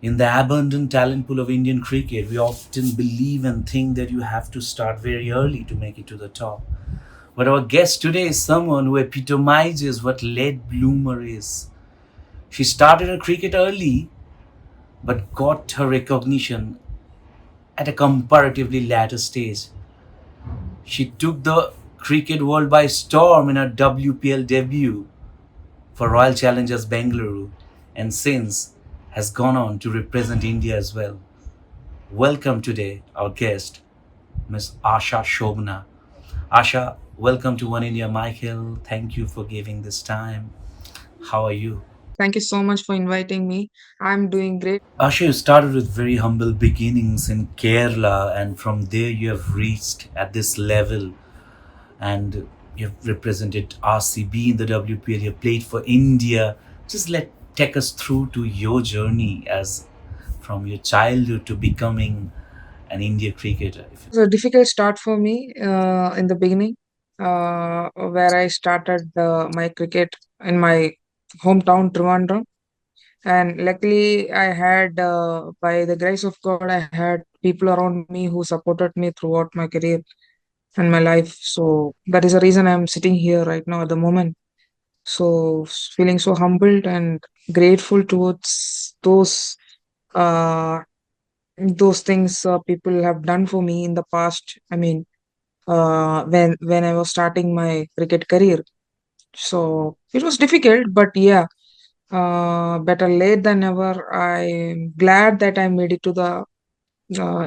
In the abundant talent pool of Indian cricket, we often believe and think that you have to start very early to make it to the top. But our guest today is someone who epitomizes what late bloomer is. She started her cricket early, but got her recognition at a comparatively later stage. She took the cricket world by storm in her WPL debut for Royal Challengers Bengaluru, and since has gone on to represent India as well. Welcome today, our guest, Miss Asha Sobhana. Asha, welcome to One India. Michael, thank you for giving this time. How are you? Thank you so much for inviting me. I'm doing great. Asha, you started with very humble beginnings in Kerala, and from there you have reached at this level, and you've represented RCB in the WPL. You played for India. Just take us through to your journey as from your childhood to becoming an India cricketer. It was a difficult start for me in the beginning, where I started my cricket in my hometown, Trivandrum. And luckily, by the grace of God, I had people around me who supported me throughout my career and my life. So that is the reason I'm sitting here right now at the moment. So feeling so humbled and grateful towards uh, those things people have done for me in the past. I mean, when I was starting my cricket career, so it was difficult, but yeah, better late than never. I'm glad that I made it to the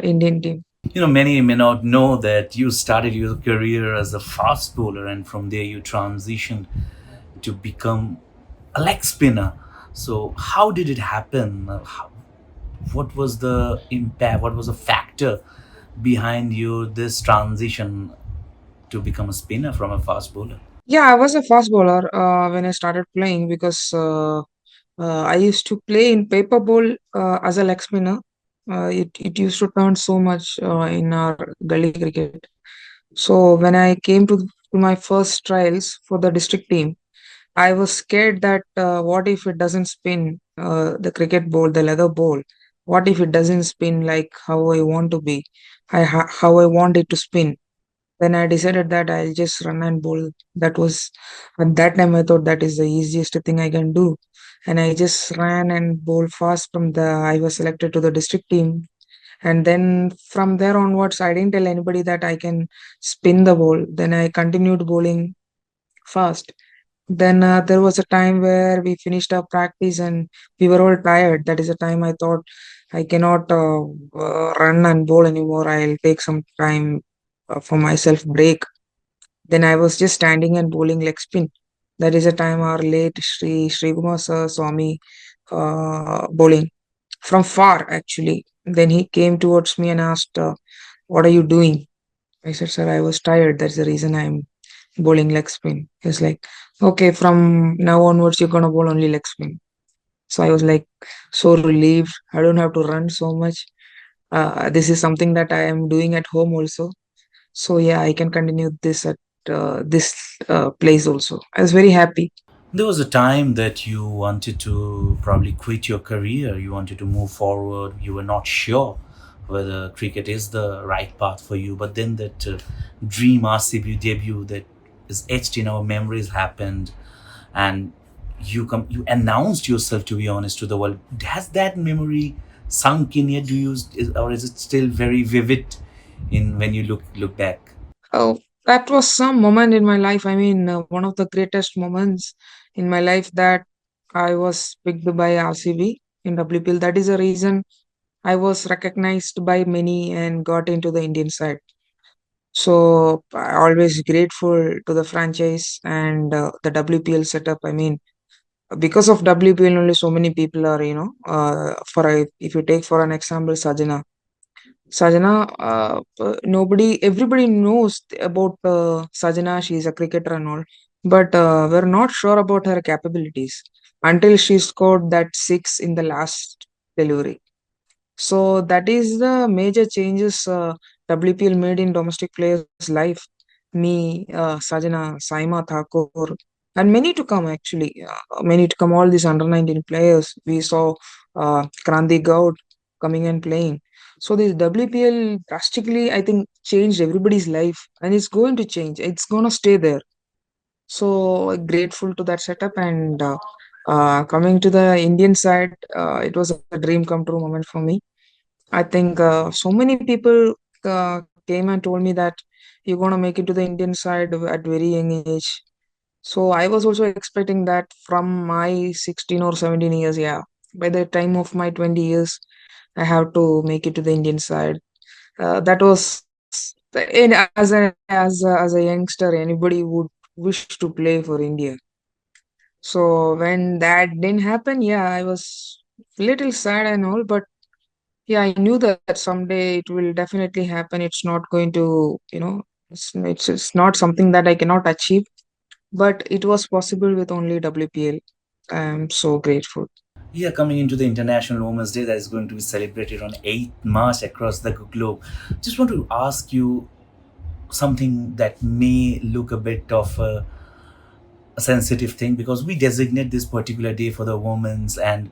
Indian team. Many may not know that you started your career as a fast bowler, and from there you transitioned to become a leg spinner. So, how did it happen? What was the impact? What was the factor behind you this transition to become a spinner from a fast bowler? Yeah, I was a fast bowler when I started playing because I used to play in paper bowl as a leg spinner. It used to turn so much in our gully cricket. So when I came to my first trials for the district team, I was scared that what if it doesn't spin the cricket ball, the leather ball? What if it doesn't spin like how I want to be? How I want it to spin. Then I decided that I'll just run and bowl. That was at that time I thought that is the easiest thing I can do. And I just ran and bowled fast from the I was selected to the district team. And then from there onwards, I didn't tell anybody that I can spin the ball. Then I continued bowling fast. Then there was a time where we finished our practice and we were all tired. That is a time I thought I cannot run and bowl anymore. I'll take some time for myself break. Then I was just standing and bowling leg spin. That is a time our late Sri Kumar sir saw me bowling from far actually. Then he came towards me and asked, "What are you doing?" I said, "Sir, I was tired. That's the reason I'm bowling leg spin." He's like, "Okay, from now onwards, you're gonna bowl only leg spin." So I was like so relieved. I don't have to run so much. This is something that I am doing at home also. So yeah, I can continue this at this place also. I was very happy. There was a time that you wanted to probably quit your career, you wanted to move forward, you were not sure whether cricket is the right path for you, but then that dream RCB debut that is etched in our memories happened, and you announced yourself, to be honest, to the world. Has that memory sunk in yet? Or is it still very vivid in when you look back? Oh, that was some moment in my life. I mean, one of the greatest moments in my life that I was picked by RCB in WPL. That is the reason I was recognized by many and got into the Indian side. So I always grateful to the franchise and the WPL setup. I mean, because of WPL only so many people are, if you take for an example, Sajana, everybody knows about Sajana. She's a cricketer and all, but we're not sure about her capabilities until she scored that six in the last delivery. So that is the major changes WPL made in domestic players' life. Me, Sajana, Saima Thakur, and many to come actually. Many to come. All these under 19 players. We saw Kranti Gaud coming and playing. So this WPL drastically, I think, changed everybody's life, and it's going to change. It's gonna stay there. So grateful to that setup. And coming to the Indian side, it was a dream come true moment for me. I think so many people came and told me that you're gonna make it to the Indian side at very young age. So I was also expecting that from my 16 or 17 years. Yeah, by the time of my 20 years, I have to make it to the Indian side. That was as a youngster, anybody would wish to play for India. So when that didn't happen, yeah, I was little sad and all, but yeah, I knew that someday it will definitely happen. It's not going to, it's not something that I cannot achieve, but it was possible with only WPL. I'm so grateful. Yeah, coming into the International Women's Day that is going to be celebrated on 8th March across the globe. Just want to ask you something that may look a bit of a sensitive thing, because we designate this particular day for the women's, and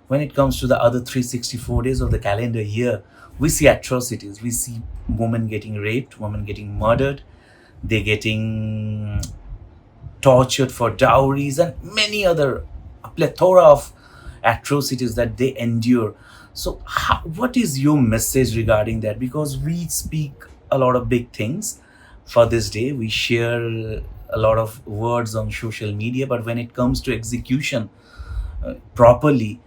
when it comes to the other 364 days of the calendar year, we see atrocities. We see women getting raped, women getting murdered, they getting tortured for dowries, and many other, a plethora of atrocities that they endure. So, what is your message regarding that? Because we speak a lot of big things for this day, we share a lot of words on social media, but when it comes to execution properly,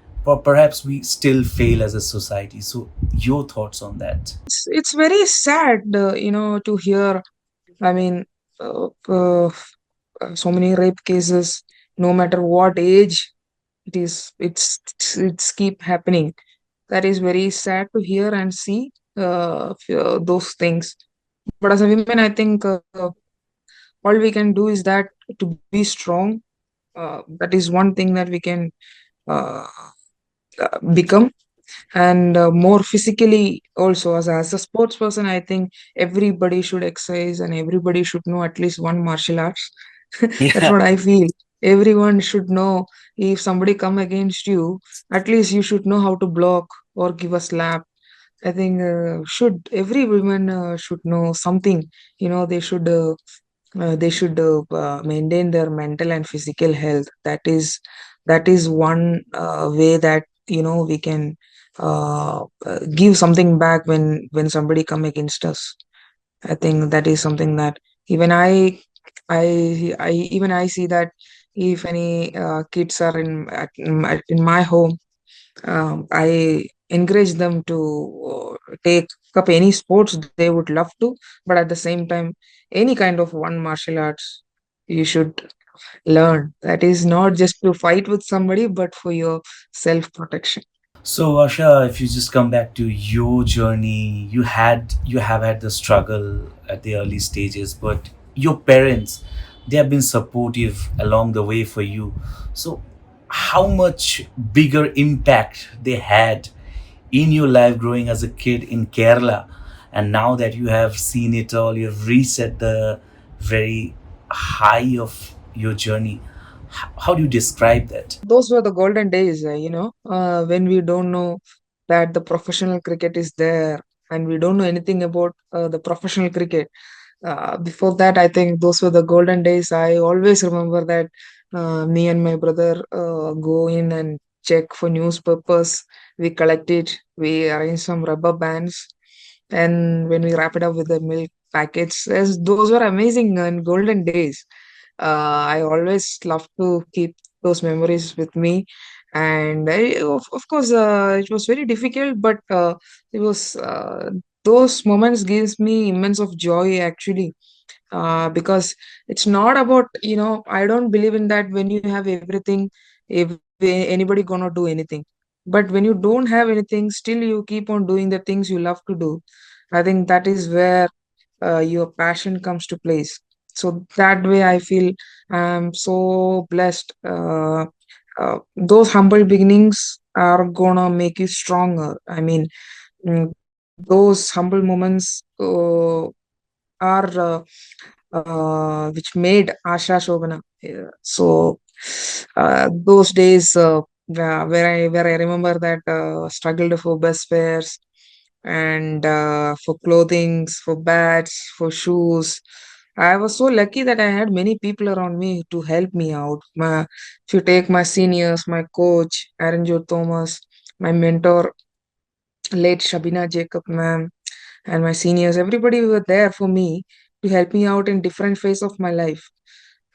perhaps we still fail as a society. So, your thoughts on that? It's very sad, to hear. I mean, so many rape cases, no matter what age it is, it's keep happening. That is very sad to hear and see those things. But as a women, I think all we can do is that to be strong. That is one thing that we can uh, become, and more physically also. As a sports person, I think everybody should exercise and everybody should know at least one martial arts. That's Yeah. what I feel. Everyone should know, if somebody come against you, at least you should know how to block or give a slap. I think should every woman should know something. They should maintain their mental and physical health. That is one way that we can give something back when somebody come against us. I think that is something that even I see that if any kids are in my home, I encourage them to take up any sports they would love to, but at the same time, any kind of one martial arts you should learn. That is not just to fight with somebody, but for your self protection. So Asha, if you just come back to your journey, you have had the struggle at the early stages, but your parents, they have been supportive along the way for you. So how much bigger impact they had in your life growing as a kid in Kerala, and now that you have seen it all, you have reached at the very high of your journey. How do you describe that? Those were the golden days, when we don't know that the professional cricket is there, and we don't know anything about the professional cricket. Before that, I think those were the golden days. I always remember that me and my brother go in and check for newspapers. We collect it, we arrange some rubber bands, and when we wrap it up with the milk packets, those were amazing and golden days. I always love to keep those memories with me. And of course, it was very difficult, but it was those moments gives me immense of joy actually, because it's not about, I don't believe in that when you have everything, if anybody gonna do anything. But when you don't have anything, still you keep on doing the things you love to do. I think that is where your passion comes to place. So that way I feel I'm so blessed. Those humble beginnings are gonna make you stronger. I mean, those humble moments are which made Asha Sobhana. Yeah. So those days where I remember that struggled for bus fares and for clothings, for bats, for shoes. I was so lucky that I had many people around me to help me out. If you take my seniors, my coach, Aaron Joe Thomas, my mentor, late Shabina Jacob ma'am, and my seniors, everybody were there for me to help me out in different phase of my life.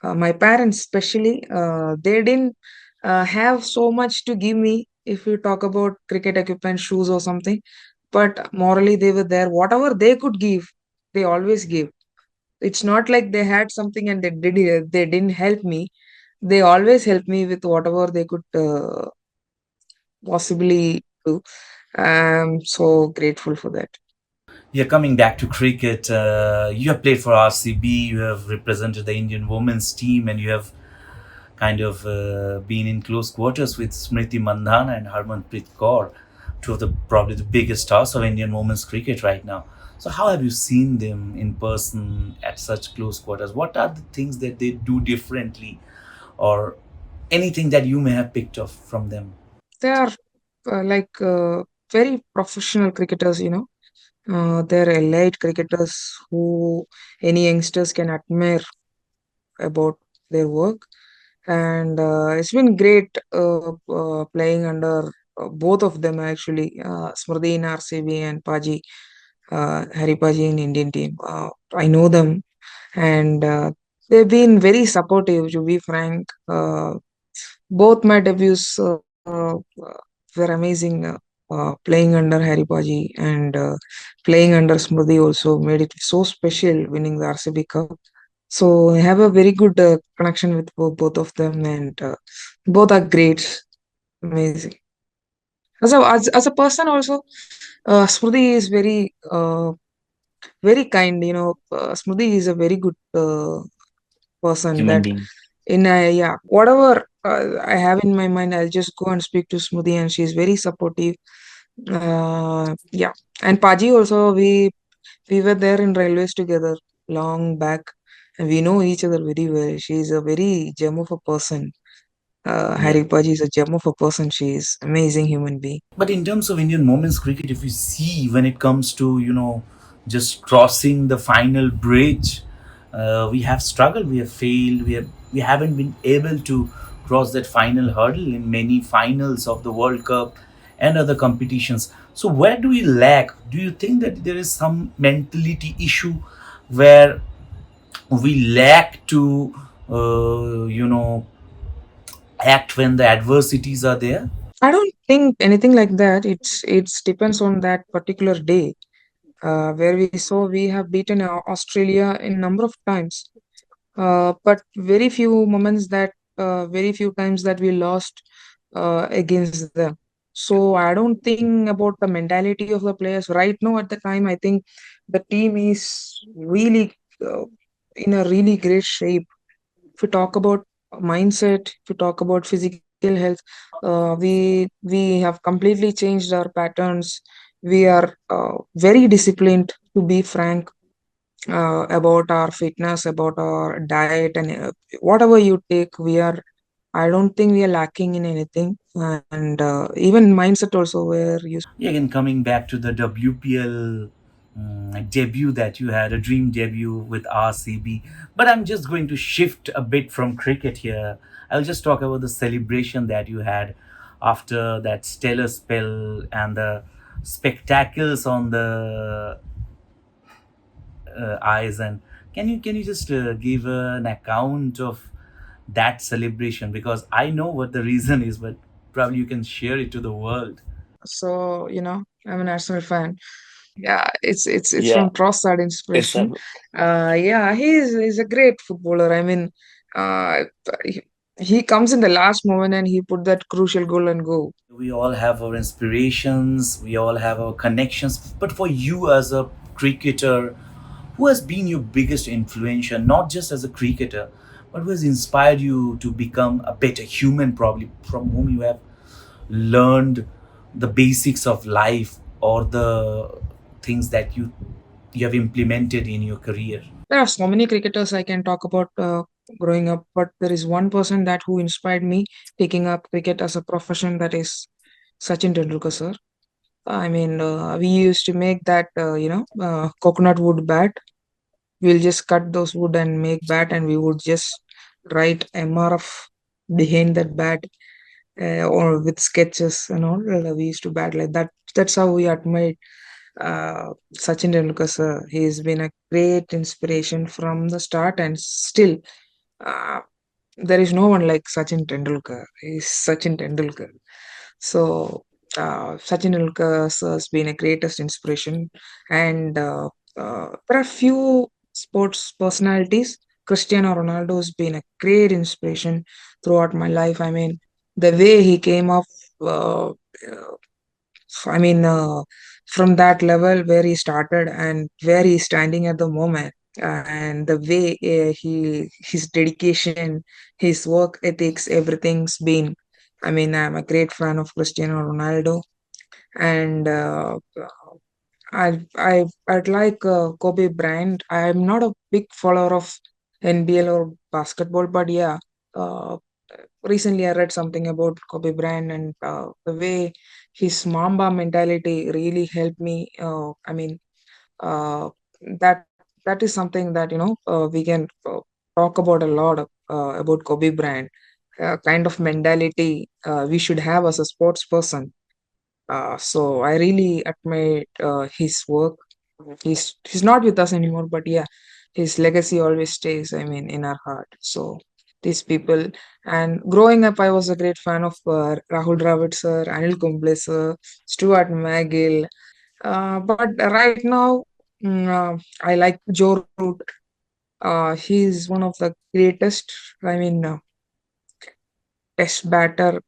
My parents especially, they didn't have so much to give me if you talk about cricket equipment, shoes or something, but morally they were there. Whatever they could give, they always give. It's not like they had something and they didn't help me. They always helped me with whatever they could possibly do. I'm so grateful for that. Yeah, coming back to cricket, you have played for RCB, you have represented the Indian women's team, and you have kind of been in close quarters with Smriti Mandhana and Harmanpreet Kaur, two of the probably the biggest stars of Indian women's cricket right now. So, how have you seen them in person at such close quarters? What are the things that they do differently, or anything that you may have picked up from them? They are very professional cricketers, you know. They're elite cricketers who any youngsters can admire about their work. And it's been great playing under both of them actually, Smriti in RCB and Paji, Harry Paji in Indian team. I know them, and they've been very supportive. To be frank, both my debuts were amazing. Playing under Harry Paji and playing under Smriti also made it so special winning the RCB Cup. So I have a very good connection with both of them, and both are great, amazing. As a person also, Smriti is very kind. You know, Smriti is a very good person. Human That being. in yeah, whatever I have in my mind, I'll just go and speak to Smriti, and she's very supportive. Yeah, and Paji also, we were there in railways together long back, and we know each other very well. She's a very gem of a person. Yeah. Harry Paji is a gem of a person. She is amazing human being. But in terms of Indian women's cricket, if you see when it comes to just crossing the final bridge, we have struggled, we have failed, we haven't been able to cross that final hurdle in many finals of the World Cup and other competitions. So where do we lack? Do you think that there is some mentality issue where we lack to act when the adversities are there? I don't think anything like that. It's depends on that particular day. Where we saw we have beaten Australia in number of times, but very few moments that very few times that we lost against them. So I don't think about the mentality of the players right now. At the time, I think the team is really in a really great shape. If we talk about mindset, if we talk about physical health, we have completely changed our patterns. We are very disciplined, to be frank, about our fitness, about our diet, and whatever you take, we are. I don't think we are lacking in anything, and even mindset also where you. Yeah, again, coming back to the WPL debut that you had, a dream debut with RCB. But I'm just going to shift a bit from cricket here. I'll just talk about the celebration that you had after that stellar spell and the spectacles on the eyes. And can you just give an account of that celebration? Because I know what the reason is, but probably you can share it to the world. So I'm an Arsenal fan. Yeah, it's Yeah, from Trossard it's inspiration. a Yeah, he's a great footballer. I mean, uh, he, he comes in the last moment and he put that crucial goal and go. We all have our inspirations, we all have our connections, but for you as a cricketer, who has been your biggest influencer, not just as a cricketer, but who has inspired you to become a better human, probably from whom you have learned the basics of life or the things that you have implemented in your career? There are so many cricketers I can talk about. growing up, but there is one person that who inspired me taking up cricket as a profession. That is Sachin Tendulkar, sir. I mean, we used to make that coconut wood bat. We'll just cut those wood and make bat, and we would just write MRF behind that bat, or with sketches and all. We used to bat like that. That's how we admired Sachin Tendulkar, sir. He's been a great inspiration from the start, and still, uh, there is no one like Sachin Tendulkar. He's Sachin Tendulkar. So, Sachin Tendulkar sir has been a greatest inspiration, and there are few sports personalities. Cristiano Ronaldo has been a great inspiration throughout my life. I mean, the way he came up. Uh, I mean, from that level where he started and where he's standing at the moment, and the way his dedication, his work ethics, everything's been. I mean, I'm a great fan of Cristiano Ronaldo, and I'd like Kobe Bryant. I'm not a big follower of NBL or basketball, but yeah, uh, recently I read something about Kobe Bryant, and the way his Mamba mentality really helped me. I mean, uh, that that is something that we can talk about a lot about Kobe Bryant. Kind of mentality we should have as a sports person. So I really admire his work. He's not with us anymore, but yeah, his legacy always stays. I mean, in our heart. So these people, and growing up, I was a great fan of Rahul Dravid sir, Anil Kumble sir, Stuart McGill. But right now, I like Joe Root. He's one of the greatest. I mean, test batter.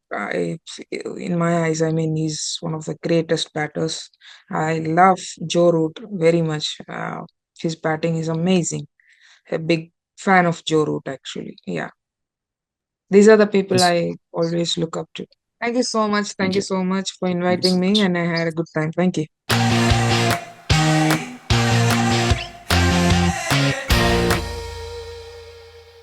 In my eyes, I mean, he's one of the greatest batters. I love Joe Root very much. His batting is amazing. A big fan of Joe Root, actually. Yeah, these are the people Yes. I always look up to. Thank you so much. Thank Thank you you. so much for Thank you so inviting me, much. and I had a good time. Thank you.